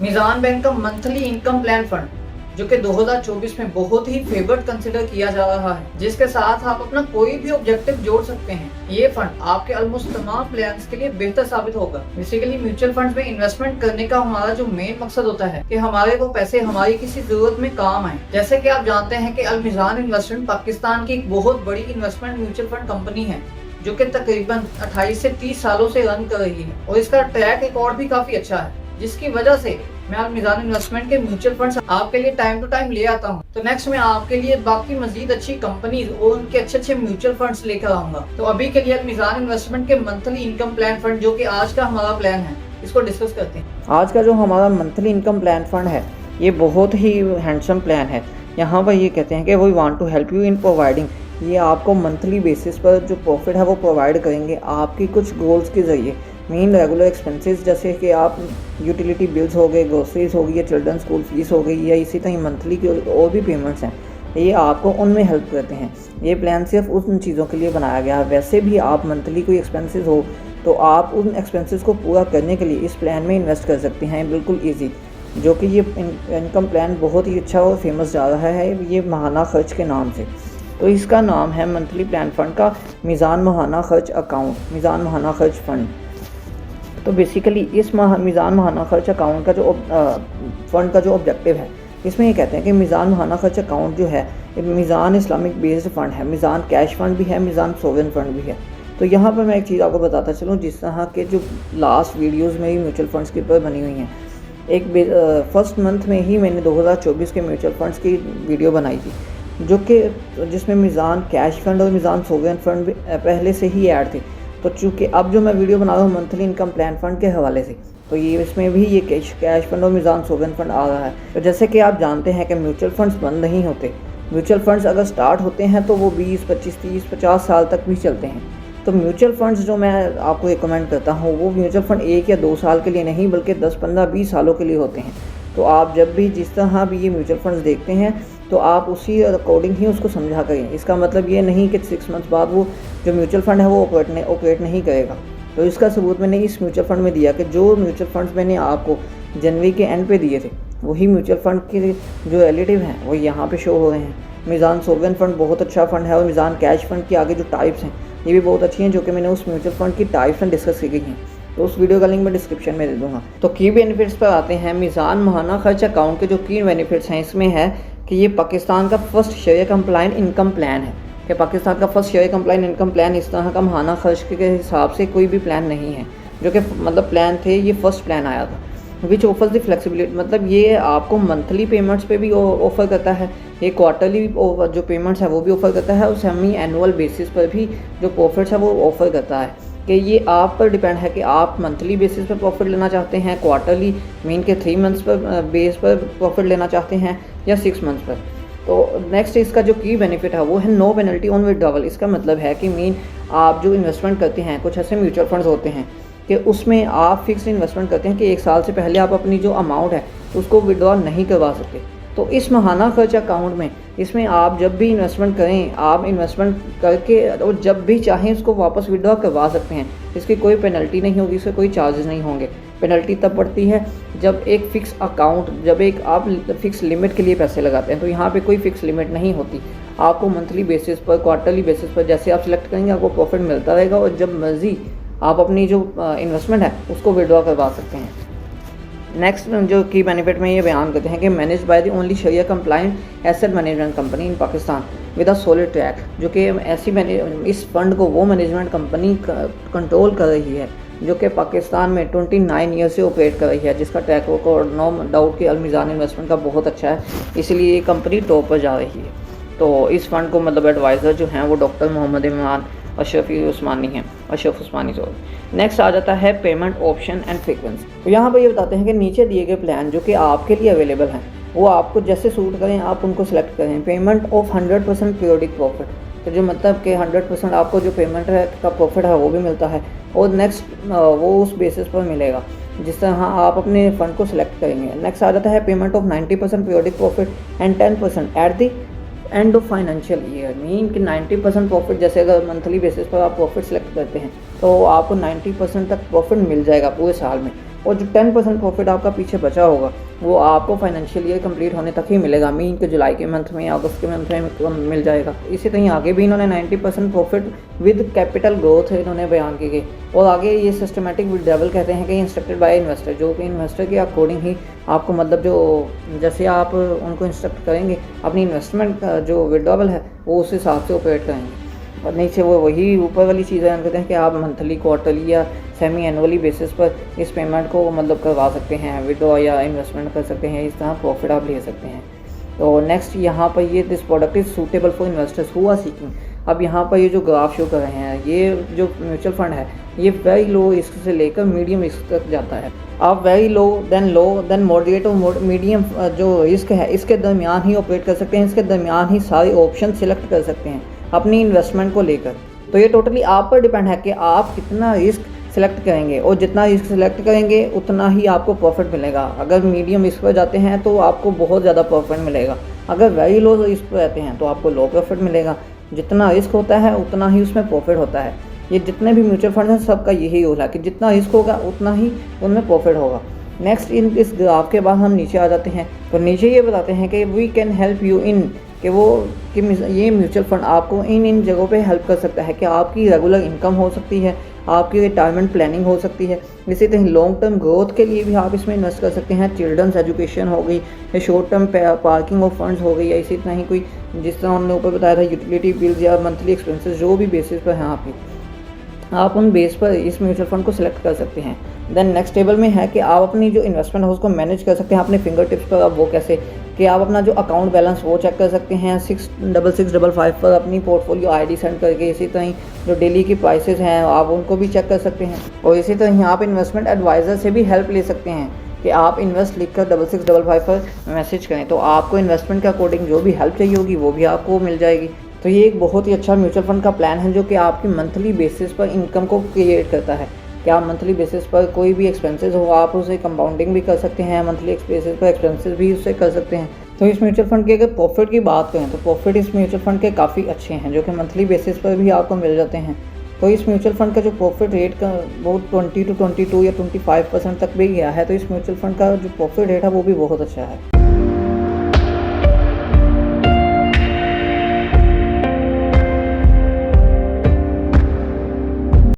मीज़ान bank का monthly income plan fund जो कि 2024 में बहुत ही फेवर्ड कंसिडर किया जा रहा है, जिसके साथ आप अपना कोई भी ऑब्जेक्टिव जोड़ सकते हैं। ये फंड आपके ऑलमोस्ट तमाम प्लान्स के लिए बेहतर साबित होगा। बेसिकली म्यूचुअल फंड्स में इन्वेस्टमेंट करने का हमारा जो मेन मकसद होता है कि हमारे वो पैसे हमारी किसी जरूरत में काम आए। जैसे कि आप जानते हैं कि अल मीज़ान इन्वेस्टमेंट पाकिस्तान की एक बहुत बड़ी इन्वेस्टमेंट म्यूचुअल फंड कंपनी है जो कि तकरीबन 28 से 30 सालों से रन कर रही है और इसका ट्रैक रिकॉर्ड भी काफी अच्छा है, जिसकी वजह से मैं अल मीज़ान इन्वेस्टमेंट के म्यूचुअल फंड्स आपके लिए टाइम टू टाइम ले आता हूं। तो नेक्स्ट मैं आपके लिए बाकी मजीद अच्छी कंपनीज और उनके अच्छे म्यूचुअल फंड्स लेकर आऊंगा। तो अभी के लिए अल मीज़ान इन्वेस्टमेंट के मंथली इनकम प्लान फंड जो कि आज का हमारा प्लान है, इसको डिस्कस करते हैं। आज का जो हमारा मंथली इनकम प्लान फंड है ये बहुत ही हैंडसम प्लान है। यहाँ पर ये कहते हैं कि we want to help you in providing, ये आपको मंथली बेसिस पर जो प्रॉफिट है वो प्रोवाइड करेंगे आपकी कुछ गोल्स के ज़रिए। मेन रेगुलर एक्सपेंसेस जैसे कि आप यूटिलिटी बिल्स हो गए, ग्रोसरीज हो गई या चिल्ड्रन स्कूल फीस हो गई या इसी तरह मंथली की और भी पेमेंट्स हैं, ये आपको उनमें हेल्प करते हैं। ये प्लान सिर्फ उन चीज़ों के लिए बनाया गया है। वैसे भी आप मंथली कोई एक्सपेंसेस हो तो आप उन एक्सपेंसेस को पूरा करने के लिए इस प्लान में इन्वेस्ट कर सकते हैं बिल्कुल ईजी। जो कि ये इनकम प्लान बहुत ही अच्छा और फेमस जा रहा है ये माहाना खर्च के नाम से। तो इसका नाम है मंथली प्लान फंड का मीज़ान माहाना खर्च अकाउंट, मीज़ान माहाना खर्च फंड। तो बेसिकली इस मीज़ान माहाना खर्च अकाउंट का जो फंड का जो ऑब्जेक्टिव है, इसमें ये कहते हैं कि मीज़ान माहाना खर्च अकाउंट जो है मीज़ान इस्लामिक बेस्ड फ़ंड है, मीज़ान कैश फंड भी है, मीज़ान सोवरेन फंड भी है। तो यहाँ पर मैं एक चीज़ आपको बताता चलूँ, जिस तरह के जो लास्ट वीडियोज़ मेरी म्यूचुअल फंड्स के ऊपर बनी हुई हैं, एक फर्स्ट मंथ में ही मैंने 2024 के म्यूचुअल फंड्स की वीडियो बनाई थी जो कि जिसमें मीज़ान कैश फंड और मीज़ान सोवरेन फंड भी पहले से ही ऐड थे। तो चूँकि अब जो मैं वीडियो बना रहा हूँ मंथली इनकम प्लान फंड के हवाले से, तो ये इसमें भी ये कैश फंड और मीज़ान सोवरेन फंड आ रहा है। तो जैसे कि आप जानते हैं कि म्यूचुअल फंड्स बंद नहीं होते। म्यूचुअल फंड्स अगर स्टार्ट होते हैं तो वो 20, 25, 30, 50 साल तक भी चलते हैं। तो म्यूचुअल फंड्स जो मैं आपको रिकमेंड करता हूँ वो म्यूचुअल फंड 1 या 2 साल के लिए नहीं बल्कि 10, 15, 20 सालों के लिए होते हैं। तो आप जब भी जिस तरह भी ये म्यूचुअल फंड्स देखते हैं तो आप उसी अकॉर्डिंग ही उसको समझा करें। इसका मतलब ये नहीं कि 6 मंथ्स बाद वो जो म्यूचुअल फंड है वो ऑपरेट नहीं करेगा। तो इसका सबूत मैंने इस म्यूचुअल फंड में दिया कि जो म्यूचुअल फंड्स मैंने आपको जनवरी के एंड पे दिए थे वही म्यूचुअल फंड के जो रिलेटिव हैं वो यहाँ पे शो हो रहे हैं। मीज़ान सोवरेन फंड बहुत अच्छा फंड है और मीज़ान कैश फंड के आगे जो टाइप्स हैं ये भी बहुत अच्छी हैं, जो कि मैंने उस म्यूचुअल फंड की टाइप्स में डिस्कस की गई हैं। तो उस वीडियो का लिंक मैं डिस्क्रिप्शन में दे दूँगा। तो की बेनिफिट्स पर आते हैं। मीज़ान माहाना खर्च अकाउंट के जो की बेनिफिट्स हैं इसमें है कि ये पाकिस्तान का फर्स्ट शरिया कंप्लाइंट इनकम प्लान है। कि पाकिस्तान का फर्स्ट शरिया कंप्लाइंट इनकम प्लान इस तरह का माहाना खर्च के हिसाब से कोई भी प्लान नहीं है जो कि मतलब प्लान थे, ये फर्स्ट प्लान आया था। विच ऑफर्स द फ्लेक्सिबिलिटी, मतलब ये आपको मंथली पेमेंट्स पे भी ऑफ़र करता है, ये क्वार्टरली जो पेमेंट्स है वो भी ऑफ़र करता है और सेमी एनुअल बेसिस पर भी जो प्रॉफिट्स है वो ऑफ़र करता है। कि ये आप पर डिपेंड है कि आप मंथली बेसिस पर प्रॉफिट लेना चाहते हैं, क्वार्टरली मीन के 3 मंथ्स पर बेस पर प्रॉफिट लेना चाहते हैं या 6 मंथ्स पर। तो नेक्स्ट इसका जो की बेनिफिट है वो है नो पेनल्टी ऑन विड्रॉवल। इसका मतलब है कि मीन आप जो इन्वेस्टमेंट करते हैं, कुछ ऐसे म्यूचुअल फंड्स होते हैं कि उसमें आप फिक्स इन्वेस्टमेंट करते हैं कि 1 साल से पहले आप अपनी जो अमाउंट है उसको विड्रॉ नहीं करवा सकते। तो इस माहाना खर्च अकाउंट में इसमें आप जब भी इन्वेस्टमेंट करें, आप इन्वेस्टमेंट करके और जब भी चाहें उसको वापस विड्रॉ करवा सकते हैं। इसकी कोई पेनल्टी नहीं होगी, इसके कोई चार्जेस नहीं होंगे। पेनल्टी तब पड़ती है जब एक फ़िक्स अकाउंट, जब एक आप फ़िक्स लिमिट के लिए पैसे लगाते हैं। तो यहाँ पे कोई फ़िक्स लिमिट नहीं होती, आपको मंथली बेसिस पर, क्वार्टरली बेसिस पर जैसे आप सिलेक्ट करेंगे आपको प्रॉफिट मिलता रहेगा और जब मर्ज़ी आप अपनी जो इन्वेस्टमेंट है उसको विड्रॉ करवा सकते हैं। नेक्स्ट जो की बेनिफिट में ये बयान करते हैं कि manage by the only shariah compliant asset management company in Pakistan with a solid track, जो कि ऐसी इस फंड को वो मैनेजमेंट कंपनी कंट्रोल कर रही है जो कि पाकिस्तान में 29 ईयर से ऑपरेट कर रही है, जिसका ट्रैक रिकॉर्ड नो डाउट कि अल मीज़ान इन्वेस्टमेंट का बहुत अच्छा है, इसलिए ये कंपनी टॉप पर जा रही है। तो इस फंड को मतलब एडवाइज़र जो हैं वो डॉक्टर मोहम्मद इमरान अशरफ उस्मानी हैं, अशरफ उस्मानी। नेक्स्ट आ जाता है पेमेंट ऑप्शन एंड फ्रीक्वेंसी। तो यहाँ पर ये बताते हैं कि नीचे दिए गए प्लान जो कि आपके लिए अवेलेबल हैं वो आपको जैसे सूट करें आप उनको सेलेक्ट करें। पेमेंट ऑफ 100% पीरियडिक प्रॉफिट, तो जो मतलब कि 100% आपको जो पेमेंट है का प्रॉफिट है वो भी मिलता है और नेक्स्ट वो उस बेसिस पर मिलेगा जिस तरह आप अपने फ़ंड को सिलेक्ट करेंगे। नेक्स्ट आ जाता है payment of 90% periodic profit and 10% at the end of financial year. Mean कि 90% प्रॉफिट, जैसे अगर मंथली बेसिस पर आप प्रॉफिट सेलेक्ट करते हैं तो आपको 90% तक प्रॉफिट मिल जाएगा पूरे साल में और जो 10% प्रॉफिट आपका पीछे बचा होगा वो आपको फाइनेंशियल ईयर कंप्लीट होने तक ही मिलेगा। मीन के जुलाई के मंथ में, अगस्त के मंथ में मिल जाएगा। इसी तरह आगे भी इन्होंने 90% प्रॉफिट विद कैपिटल ग्रोथ इन्होंने बयान की गई। और आगे ये सिस्टमेटिक विड्रॉवल कहते हैं कि इंस्ट्रक्टेड बाय इन्वेस्टर, जो कि इन्वेस्टर के अकॉर्डिंग ही आपको मतलब जो जैसे आप उनको इंस्ट्रक्ट करेंगे अपनी इन्वेस्टमेंट का जो विड्रॉवल है वो उस हिसाब से ऑपरेट करेंगे। और नीचे वो वही ऊपर वाली चीज़ें कहते हैं कि आप मंथली, क्वार्टरली या सेमी एनुअली बेसिस पर इस पेमेंट को मतलब करवा सकते हैं, विड्रॉ या इन्वेस्टमेंट कर सकते हैं, इस तरह प्रॉफिट आप ले सकते हैं। तो नेक्स्ट यहाँ पर ये this product is suitable for investors who are seeking. अब यहाँ पर ये जो ग्राफ शो कर रहे हैं, ये जो म्यूचुअल फंड है ये वेरी लो रिस्क से लेकर मीडियम रिस्क तक जाता है। आप वेरी लो देन मॉडरेट और मीडियम जो रिस्क है इसके दरमियान ही ऑपरेट कर सकते हैं, इसके दरमियान ही सारे ऑप्शन सिलेक्ट कर सकते हैं अपनी इन्वेस्टमेंट को लेकर। तो ये टोटली आप पर डिपेंड है कि आप कितना रिस्क सिलेक्ट करेंगे, और जितना रिस्क सिलेक्ट करेंगे उतना ही आपको प्रॉफिट मिलेगा। अगर मीडियम रिस्क पर जाते हैं तो आपको बहुत ज़्यादा प्रॉफिट मिलेगा, अगर वेरी लो रिस्क पर रहते हैं तो आपको लो प्रॉफिट मिलेगा। जितना रिस्क होता है उतना ही उसमें प्रॉफिट होता है। ये जितने भी म्यूचुअल फंड हैं सबका यही रूल है कि जितना रिस्क होगा उतना ही उनमें प्रॉफिट होगा। नेक्स्ट इस ग्राफ के बाद हम नीचे आ जाते हैं। तो नीचे ये बताते हैं कि we can help you in कि ये म्यूचुअल फंड आपको इन जगहों पे हेल्प कर सकता है कि आपकी रेगुलर इनकम हो सकती है, आपकी रिटायरमेंट प्लानिंग हो सकती है, इसी तरह लॉन्ग टर्म ग्रोथ के लिए भी आप इसमें इन्वेस्ट कर सकते हैं। चिल्ड्रंस एजुकेशन हो गई, या short term parking of funds हो गई, या इसी तरह ही कोई जिस तरह हमने ऊपर बताया था यूटिलिटी बिल्स या मंथली एक्सपेंसेस जो भी बेसिस पर हैं आप उन बेस पर इस म्यूचुअल फंड को सिलेक्ट कर सकते हैं। देन नेक्स्ट टेबल में है कि आप अपनी जो इन्वेस्टमेंट है उसको मैनेज कर सकते हैं अपने फिंगर टिप्स पर। अब वो कैसे कि आप अपना जो अकाउंट बैलेंस वो चेक कर सकते हैं 66655 पर अपनी पोर्टफोलियो आईडी सेंड करके। इसी तरह जो डेली की प्राइसेस हैं आप उनको भी चेक कर सकते हैं। और इसी तरह आप इन्वेस्टमेंट एडवाइज़र से भी हेल्प ले सकते हैं कि आप इन्वेस्ट लिख कर 66655 पर मैसेज करें तो आपको इन्वेस्टमेंट के अकॉर्डिंग जो भी हेल्प चाहिए होगी वो भी आपको मिल जाएगी। तो ये एक बहुत ही अच्छा म्यूचुअल फंड का प्लान है जो कि आपकी मंथली बेसिस पर इनकम को क्रिएट करता है कि आप मंथली बेसिस पर कोई भी एक्सपेंसेस हो आप उसे कंपाउंडिंग भी कर सकते हैं, मंथली बेसिस पर एक्सपेंसेस भी उससे कर सकते हैं। तो इस म्यूचुअल फंड के अगर प्रॉफिट की बात करें तो प्रॉफिट इस म्यूचुअल फंड के काफ़ी अच्छे हैं जो कि मंथली बेसिस पर भी आपको मिल जाते हैं। तो इस म्यूचुअल फंड का जो प्रॉफिट रेट का वो 20 to 22 या 25% तक भी गया है। तो इस म्यूचुअल फंड का जो प्रॉफिट रेट है वो भी बहुत अच्छा है।